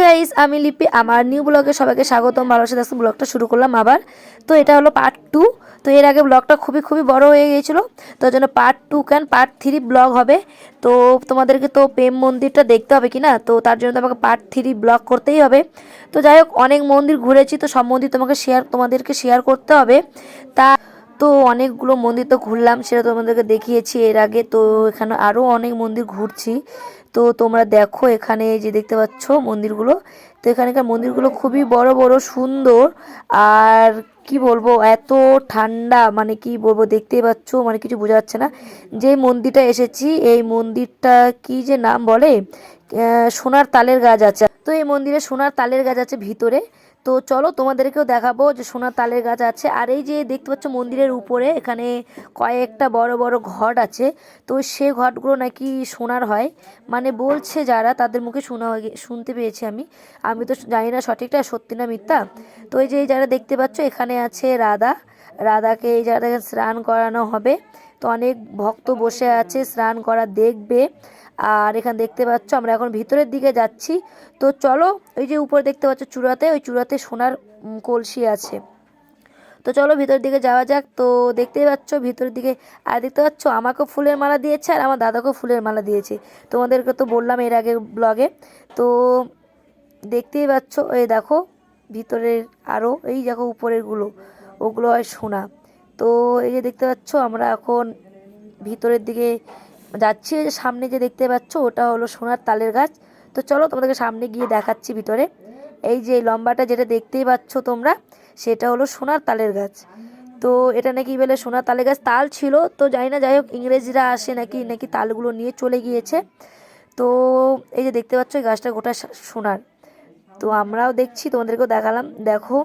Guys, আমি লিপি আমার নিউ ব্লগে সবাইকে স্বাগতম। ভালোবাসা দেখছি ব্লগটা শুরু করলাম আবার। তো এটা হলো পার্ট 2। তো এর আগে ব্লগটা খুবই বড় হয়ে গিয়েছিল, তো জন্য পার্ট 2 পার্ট 3 ব্লগ হবে। তো তোমাদেরকে তো প্রেম মন্দিরটা দেখতে হবে কি না, তো তার জন্য তো আমাকে পার্ট 3 ব্লগ করতেই হবে। তো যাই হোক, অনেক মন্দির ঘুরেছি, তো সব মন্দির তোমাদেরকে শেয়ার করতে হবে। তা তো অনেকগুলো মন্দির তো ঘুরলাম, সেটা তোমাদেরকে দেখিয়েছি এর আগে। তো এখানে আরও অনেক মন্দির ঘুরছি। তো তোমরা দেখো, এখানে যে দেখতে পাচ্ছ মন্দিরগুলো, তো এখানকার মন্দিরগুলো খুবই বড় বড় সুন্দর। আর কি বলবো, এত ঠান্ডা, মানে কি বলবো, দেখতেই পাচ্ছ, মানে কিছু বোঝা যাচ্ছে না। যে মন্দিরটা এসেছি, এই মন্দিরটা কি যে নাম বলে, সোনার তালের গাছ আছে। তো এই মন্দিরে সোনার তালের গাছ আছে ভিতরে। তো চলো তোমাদেরকেও দেখাবো যে সোনার তালের গাছ আছে। আর এই যে দেখতে পাচ্ছ মন্দিরের উপরে এখানে কয়েকটা বড় বড় ঘট আছে। তো সে ঘটগুলো নাকি সোনার হয়, মানে বলছে যারা, তাদের মুখে শুনতে পেয়েছি আমি। আমি তো জানি না সঠিকটা সত্যি না মিথ্যা। তো এই যে যারা দেখতে পাচ্ছ, এখানে আছে রাধাকে এই জায়গায় স্নান করানো হবে। তো অনেক ভক্ত বসে আছে স্নান করা দেখবে। আর এখানে দেখতে পাচ্ছ আমরা এখন ভিতরের দিকে যাচ্ছি। তো চলো, ওই যে উপরে দেখতে পাচ্ছ চূড়াতে, ওই চূড়াতে সোনার কলসি আছে। তো চলো ভিতরের দিকে যাওয়া যাক। তো দেখতেই পাচ্ছ ভিতরের দিকে, আর দেখতে পাচ্ছ আমাকেও ফুলের মালা দিয়েছে আর আমার দাদাকেও ফুলের মালা দিয়েছে। তোমাদেরকে তো বললাম এর আগে ব্লগে। তো দেখতেই পাচ্ছ, এই দেখো ভিতরের, আরও এই দেখো উপরেরগুলো, ওগুলো হয় সোনা। তো এই যে দেখতে পাচ্ছ আমরা এখন ভিতরের দিকে যাচ্ছি। সামনে যে দেখতে পাচ্ছ ওটা হলো সোনার তালের গাছ। তো চলো তোমাদেরকে সামনে গিয়ে দেখাচ্ছি ভিতরে। এই যে লম্বাটা যেটা দেখতেই পাচ্ছ তোমরা, সেটা হলো সোনার তালের গাছ। তো এটা নাকি বলে সোনার তালের গাছ, তাল ছিল তো জানি না, যাই হোক ইংরেজরা আসে নাকি নাকি তালগুলো নিয়ে চলে গিয়েছে। তো এই যে দেখতে পাচ্ছ এই গাছটা গোটা সোনার। তো আমরাও দেখছি, তোমাদেরকেও দেখালাম, দেখো।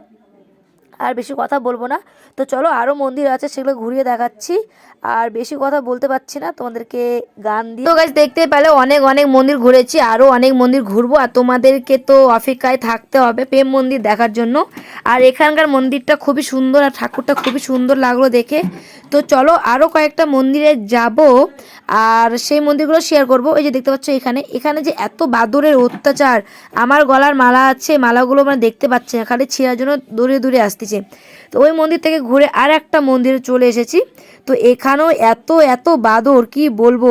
আর বেশি কথা বলবো না। তো চলো, আরও মন্দির আছে সেগুলো ঘুরিয়ে দেখাচ্ছি। আর বেশি কথা বলতে পারছি না, তোমাদেরকে গান দিয়ে। তো গাছ দেখতে পেলে অনেক অনেক মন্দির ঘুরেছি, আরও অনেক মন্দির ঘুরবো। আর তোমাদেরকে তো অপেক্ষায় থাকতে হবে প্রেম মন্দির দেখার জন্য। আর এখানকার মন্দিরটা খুবই সুন্দর, আর ঠাকুরটা খুবই সুন্দর লাগলো দেখে। তো চলো আরও কয়েকটা মন্দিরে যাব, আর সেই মন্দিরগুলো শেয়ার করব। এই যে দেখতে পাচ্ছ এখানে এখানে যে এত বাদরের অত্যাচার, আমার গলার মালা আছে, মালাগুলো মানে দেখতে পাচ্ছে না, খালি ছেঁড়ার জন্য দূরে দূরে আসতেছে। তো ওই মন্দির থেকে ঘুরে আর একটা মন্দিরে চলে এসেছি। তো এখানেও এত এত বাদর, কি বলবো,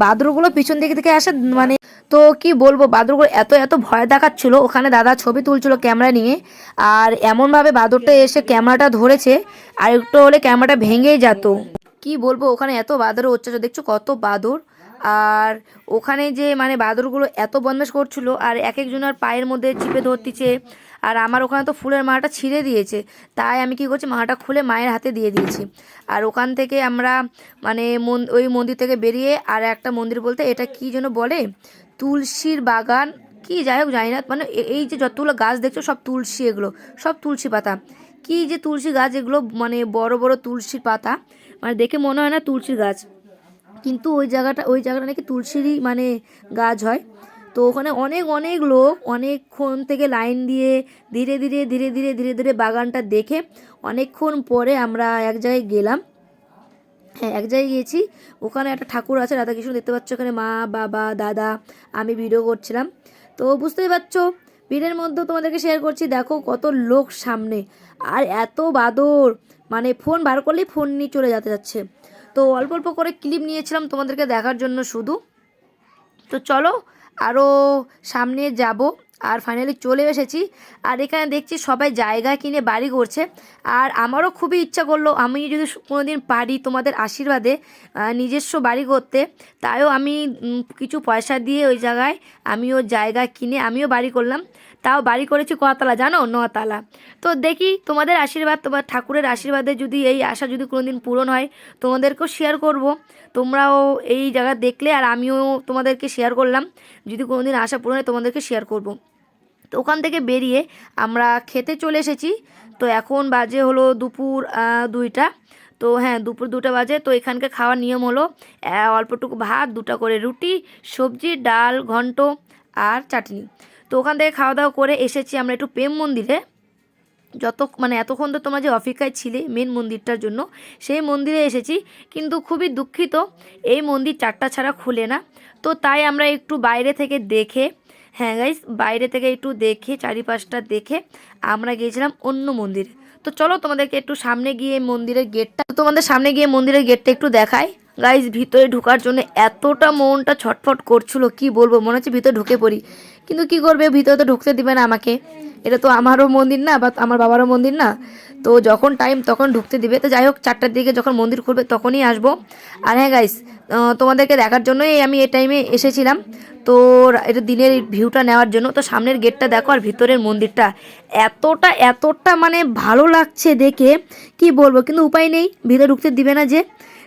বাদরগুলো পিছন দিকে থেকে আসে, মানে তো কি বলবো, বাদরগুলো এত এত ভয় দেখাচ্ছিল। ওখানে দাদা ছবি তুলছিল ক্যামেরা নিয়ে, আর এমনভাবে বাদরটা এসে ক্যামেরাটা ধরেছে, আর একটু হলে ক্যামেরাটা ভেঙেই যেত। কি বলবো, ওখানে এত বাদরের অত্যাচার, দেখছো কত বাদর। আর ওখানে যে মানে বাদরগুলো এত বদমাশ করছিল, আর এক একজনের পায়ের মধ্যে চিপে ধরতিছে। আর আমার ওখানে তো ফুলের মালাটা ছিঁড়ে দিয়েছে, তাই আমি কি করছি, মালাটা খুলে মায়ের হাতে দিয়ে দিয়েছি। আর ওখান থেকে আমরা মানে ওই মন্দির থেকে বেরিয়ে আর একটা মন্দির, বলতে এটা কি যেন বলে, তুলসীর বাগান কি, যাই হোক জানি না, মানে এই যে যতগুলো গাছ দেখছো সব তুলসী, এগুলো সব তুলসী পাতা। কি যে তুলসী গাছ এগুলো, মানে বড় বড় তুলসীর পাতা, মানে দেখে মনে হয় না তুলসীর গাছ, কিন্তু ওই জায়গাটা নাকি তুলসীরই মানে গাছ হয়। তো ওখানে অনেক অনেক লোক অনেকক্ষণ থেকে লাইন দিয়ে ধীরে ধীরে ধীরে ধীরে ধীরে ধীরে বাগানটা দেখে অনেকক্ষণ পরে আমরা এক জায়গায় গেলাম। হ্যাঁ, এক জায়গায় গিয়েছি। ওখানে একটা ঠাকুর আছে রাধাকৃষ্ণ, দেখতে পাচ্ছ ওখানে মা বাবা দাদা, আমি ভিডিও করছিলাম। তো বুঝতেই পারছো, ভিড়ের মধ্যেও তোমাদেরকে শেয়ার করছি, দেখো কত লোক সামনে, আর এত বাদর, মানে ফোন বার করলেই ফোন নিয়ে চলে যেতে যাচ্ছে। তো অল্প অল্প করে ক্লিপ নিয়েছিলাম তোমাদেরকে দেখার জন্য শুধু। তো চলো আরও সামনে যাব। আর ফাইনালি চলে এসেছি। আর এখানে দেখছি সবাই জায়গা কিনে বাড়ি করছে। আর আমারও খুবই ইচ্ছা করলো, আমি যদি কোনো দিন পারি তোমাদের আশীর্বাদে নিজস্ব বাড়ি করতে, তাইও আমি কিছু পয়সা দিয়ে ওই জায়গায় আমিও জায়গা কিনে আমিও বাড়ি করলাম। তাও বাড়ি করেছি কতলা জানো, 9 তলা। তো দেখি তোমাদের আশীর্বাদ, তোমার ঠাকুরের আশীর্বাদে যদি এই আশা যদি কোনো দিন পূরণ হয়, তোমাদেরকেও শেয়ার করব। তোমরাও এই জায়গা দেখলে, আর আমিও তোমাদেরকে শেয়ার করলাম, যদি কোনো দিন আশা পূরণ হয় তোমাদেরকে শেয়ার করব। তো ওখান থেকে বেরিয়ে আমরা খেতে চলে এসেছি। তো এখন বাজে হলো দুপুর 2টা। তো হ্যাঁ, দুপুর 2টা বাজে। তো এখানকার খাওয়ার নিয়ম হলো অল্পটুকু ভাত, 2টা করে রুটি, সবজি, ডাল, ঘন্ট আর চাটনি। তো ওখান থেকে খাওয়া দাওয়া করে এসেছি আমরা একটু প্রেম মন্দিরে। মানে এতক্ষণ তো তোমরা যে অপেক্ষায় ছিলে মেন মন্দিরটার জন্য, সেই মন্দিরে এসেছি। কিন্তু খুবই দুঃখিত, এই মন্দির 4টা ছাড়া খুলে না। তো তাই আমরা একটু বাইরে থেকে দেখে, হ্যাঁ গাইস, বাইরে থেকে একটু দেখে চারিপাশটা দেখে আমরা গিয়েছিলাম অন্য মন্দিরে। তো চলো তোমাদেরকে একটু সামনে গিয়ে মন্দিরের গেটটা, তোমাদের সামনে গিয়ে মন্দিরের গেটটা একটু দেখাই। গাইস, ভিতরে ঢোকার জন্য এতটা মনটা ছটফট করছিল, কি বলবো, মনে হচ্ছে ভিতরে ঢুকে পড়ি। কিন্তু কি করবে, ভিতরে তো ঢুকতে দিবে না আমাকে। এটা তো আমারও মন্দির না, বা আমার বাবারও মন্দির না। তো যখন টাইম তখন ঢুকতে দিবে। তো যাই হোক, 4টার দিকে যখন মন্দির খুলবে তখনই আসবো। আর হ্যাঁ গাইস, তোমাদেরকে দেখার জন্যই আমি এই টাইমে এসেছিলাম। তো এটা দিনের ভিউটা নেওয়ার জন্য। তো সামনের গেটটা দেখো আর ভিতরের মন্দিরটা এতটা এতটা মানে ভালো লাগছে দেখে, কি বলবো, কিন্তু উপায় নেই, ভিতরে ঢুকতে দিবে না যে।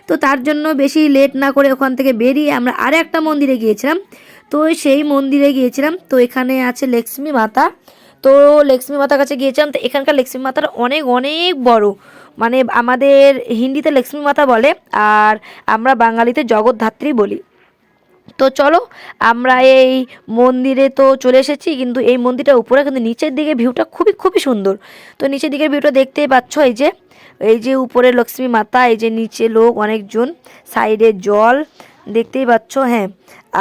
তো তার জন্য বেশি লেট না করে ওখান থেকে বেরিয়ে আমরা আরে একটা মন্দিরে গিয়েছিলাম। তো সেই মন্দিরে গিয়েছিলাম। তো এখানে আছে লক্ষ্মী মাতা। তো লক্ষ্মী মাতার কাছে গিয়েছিলাম। তো এখানকার লক্ষ্মী মাতার অনেক অনেক বড়, মানে আমাদের হিন্দিতে লক্ষ্মী মাতা বলে, আর আমরা বাঙালিতে জগদ্ধাত্রী বলি। তো চলো, আমরা এই মন্দিরে তো চলে এসেছি, কিন্তু এই মন্দিরটার উপরে কিন্তু নিচের দিকে ভিউটা খুবই খুবই সুন্দর। তো নিচের দিকের ভিউটা দেখতেই পাচ্ছ, এই যে উপরে লক্ষ্মী মাতা, এই যে নিচে লোক অনেকজন, সাইডে জল দেখতেই পাচ্ছ। হ্যাঁ,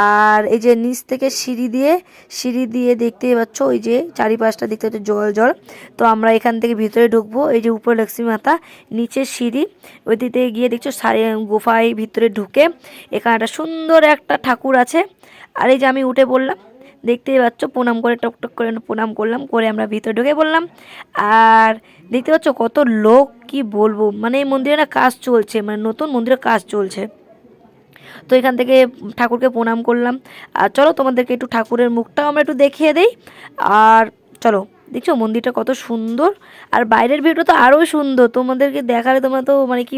আর এই যে নিচ থেকে সিঁড়ি দিয়ে দেখতেই পাচ্ছ, ওই যে চারিপাশটা দেখতে পাচ্ছ জল জল। তো আমরা এখান থেকে ভিতরে ঢুকবো। এই যে উপরে লক্ষ্মী মাতা, নিচে সিঁড়ি, ওই দিকে গিয়ে দেখছো গুফায় ভিতরে ঢুকে এখানে একটা সুন্দর একটা ঠাকুর আছে। আর এই যে আমি উঠে পড়লাম, দেখতেই পাচ্ছ, প্রণাম করে টক টক করে প্রণাম করলাম, করে আমরা ভিতরে ঢুকে পড়লাম। আর দেখতে পাচ্ছ কত লোক, কি বলবো, মানে এই মন্দিরে না কাজ চলছে, মানে নতুন মন্দিরে কাজ চলছে। তো এখান থেকে ঠাকুরকে প্রণাম করলাম। আর চলো তোমাদেরকে একটু ঠাকুরের মুখটাও আমরা একটু দেখিয়ে দেই। আর চলো, দেখছো মন্দিরটা কত সুন্দর, আর বাইরের ভিউটা তো আরোই সুন্দর, তোমাদেরকে দেখালে তোমরা তো মানে কি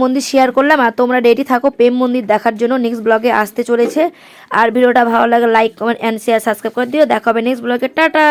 মন্দির শেয়ার করলাম। আর তোমরা রেডি থাকো প্রেম মন্দির দেখার জন্য, নেক্সট ব্লগে আসতে চলেছে। আর ভিডিওটা ভালো লাগে like comment and share subscribe করে দিও। দেখা হবে নেক্সট ব্লগে, টাটা।